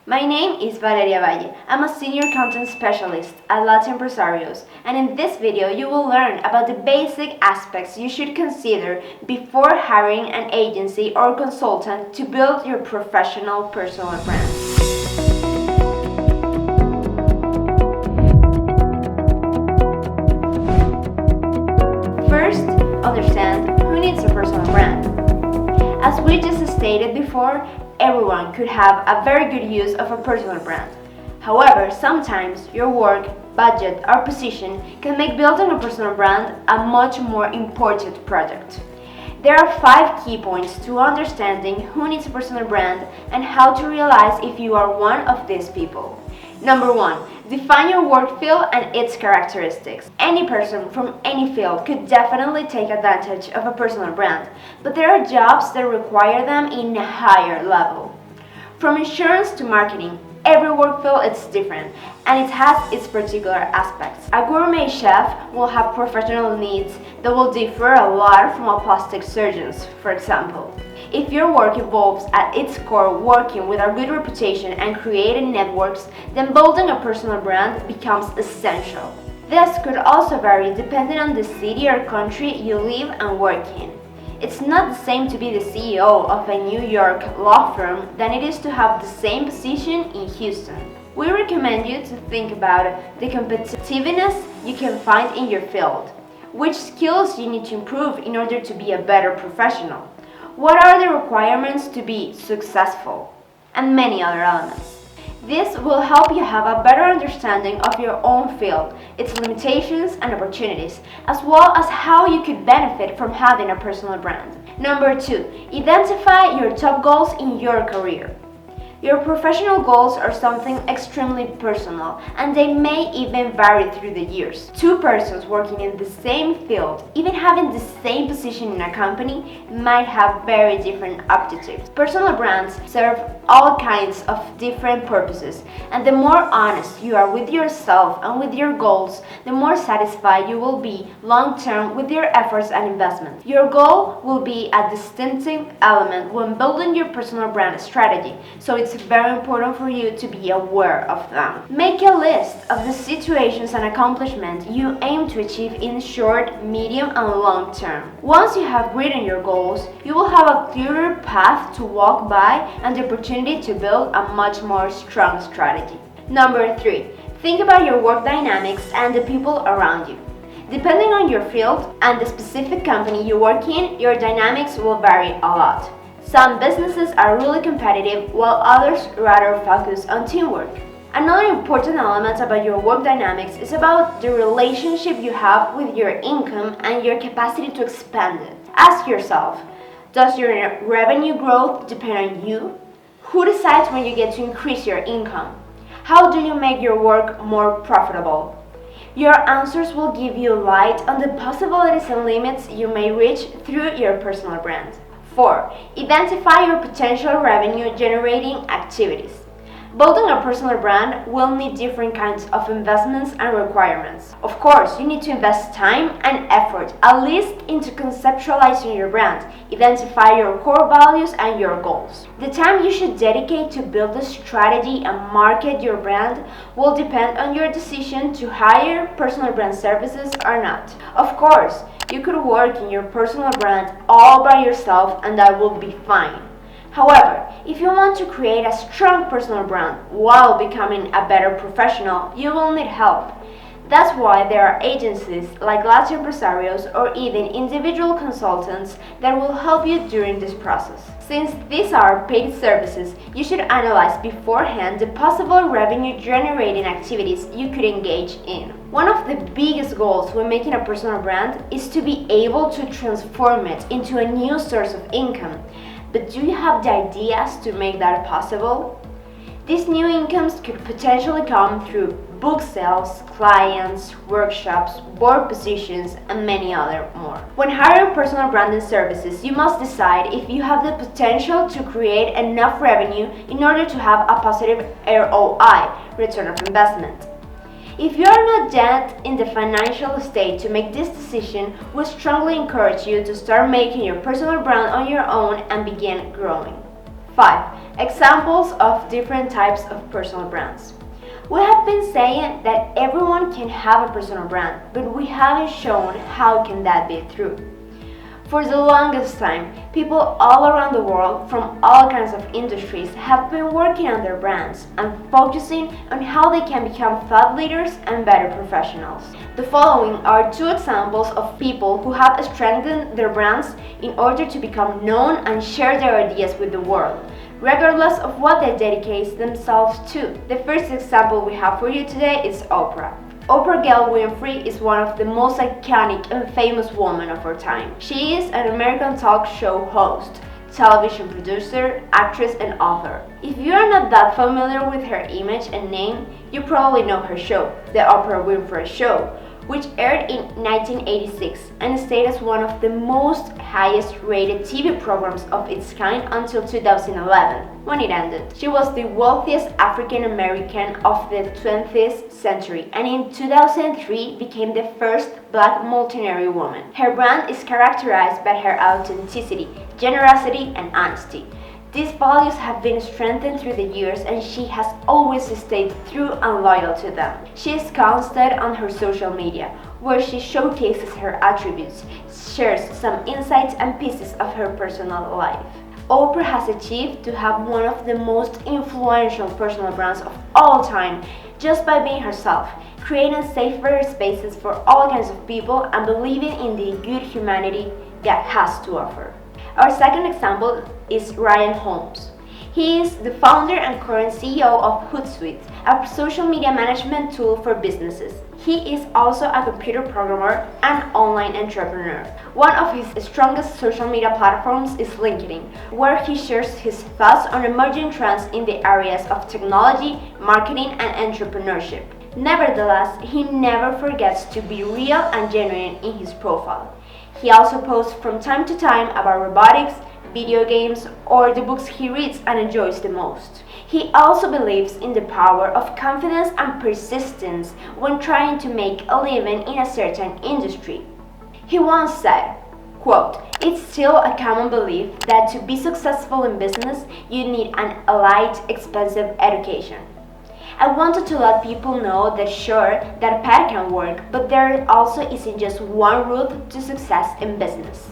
My name is Valeria Valle. I'm a senior content specialist at Latte Empresarios, and in this video you will learn about the basic aspects you should consider before hiring an agency or consultant to build your professional personal brand. First, understand who needs a personal brand. As we just stated before, everyone could have a very good use of a personal brand. However, sometimes your work, budget, or position can make building a personal brand a much more important project. There are 5 key points to understanding who needs a personal brand and how to realize if you are one of these people. Number 1. Define your work field and its characteristics. Any person from any field could definitely take advantage of a personal brand, but there are jobs that require them in a higher level. From insurance to marketing, every work field is different and it has its particular aspects. A gourmet chef will have professional needs that will differ a lot from a plastic surgeon's, for example. If your work involves at its core working with a good reputation and creating networks, then building a personal brand becomes essential. This could also vary depending on the city or country you live and work in. It's not the same to be the CEO of a New York law firm than it is to have the same position in Houston. We recommend you to think about the competitiveness you can find in your field, which skills you need to improve in order to be a better professional. What are the requirements to be successful? And many other elements. This will help you have a better understanding of your own field, its limitations and opportunities, as well as how you could benefit from having a personal brand. Number 2. Identify your top goals in your career. Your professional goals are something extremely personal, and they may even vary through the years. 2 persons working in the same field, even having the same position in a company, might have very different aptitudes. Personal brands serve all kinds of different purposes, and the more honest you are with yourself and with your goals, the more satisfied you will be long-term with your efforts and investments. Your goal will be a distinctive element when building your personal brand strategy, so it's very important for you to be aware of them. Make a list of the situations and accomplishments you aim to achieve in short, medium, and long term. Once you have written your goals, you will have a clearer path to walk by and the opportunity to build a much more strong strategy. Number 3. Think about your work dynamics and the people around you. Depending on your field and the specific company you work in, your dynamics will vary a lot. Some businesses are really competitive, while others rather focus on teamwork. Another important element about your work dynamics is about the relationship you have with your income and your capacity to expand it. Ask yourself, does your revenue growth depend on you? Who decides when you get to increase your income? How do you make your work more profitable? Your answers will give you light on the possibilities and limits you may reach through your personal brand. 4. Identify your potential revenue-generating activities. Building a personal brand will need different kinds of investments and requirements. Of course, you need to invest time and effort, at least into conceptualizing your brand, identify your core values and your goals. The time you should dedicate to build a strategy and market your brand will depend on your decision to hire personal brand services or not. Of course, you could work in your personal brand all by yourself and that will be fine. However, if you want to create a strong personal brand while becoming a better professional, you will need help. That's why there are agencies like Latte Empresarios or even individual consultants that will help you during this process. Since these are paid services, you should analyze beforehand the possible revenue-generating activities you could engage in. One of the biggest goals when making a personal brand is to be able to transform it into a new source of income. But do you have the ideas to make that possible? These new incomes could potentially come through book sales, clients, workshops, board positions, and many other more. When hiring personal branding services, you must decide if you have the potential to create enough revenue in order to have a positive ROI, return of investment. If you are not yet in the financial state to make this decision, we strongly encourage you to start making your personal brand on your own and begin growing. 5. Examples of different types of personal brands. We have been saying that everyone can have a personal brand, but we haven't shown how can that be true. For the longest time, people all around the world from all kinds of industries have been working on their brands and focusing on how they can become thought leaders and better professionals. The following are two examples of people who have strengthened their brands in order to become known and share their ideas with the world, regardless of what they dedicate themselves to. The first example we have for you today is Oprah. Oprah Gail Winfrey is one of the most iconic and famous women of our time. She is an American talk show host, television producer, actress, and author. If you are not that familiar with her image and name, you probably know her show, The Oprah Winfrey Show, which aired in 1986 and stayed as one of the most highest rated TV programs of its kind until 2011, when it ended. She was the wealthiest African American of the 20th century and in 2003 became the first Black multimillionaire woman. Her brand is characterized by her authenticity, generosity, and honesty. These values have been strengthened through the years and she has always stayed true and loyal to them. She is constant on her social media, where she showcases her attributes, shares some insights and pieces of her personal life. Oprah has achieved to have one of the most influential personal brands of all time just by being herself, creating safer spaces for all kinds of people and believing in the good humanity God has to offer. Our second example is Ryan Holmes. He is the founder and current CEO of Hootsuite, a social media management tool for businesses. He is also a computer programmer and online entrepreneur. One of his strongest social media platforms is LinkedIn, where he shares his thoughts on emerging trends in the areas of technology, marketing, and entrepreneurship. Nevertheless, he never forgets to be real and genuine in his profile. He also posts from time to time about robotics, video games, or the books he reads and enjoys the most. He also believes in the power of confidence and persistence when trying to make a living in a certain industry. He once said, quote, "It's still a common belief that to be successful in business, you need an elite, expensive education. I wanted to let people know that sure, that path can work, but there also isn't just one route to success in business."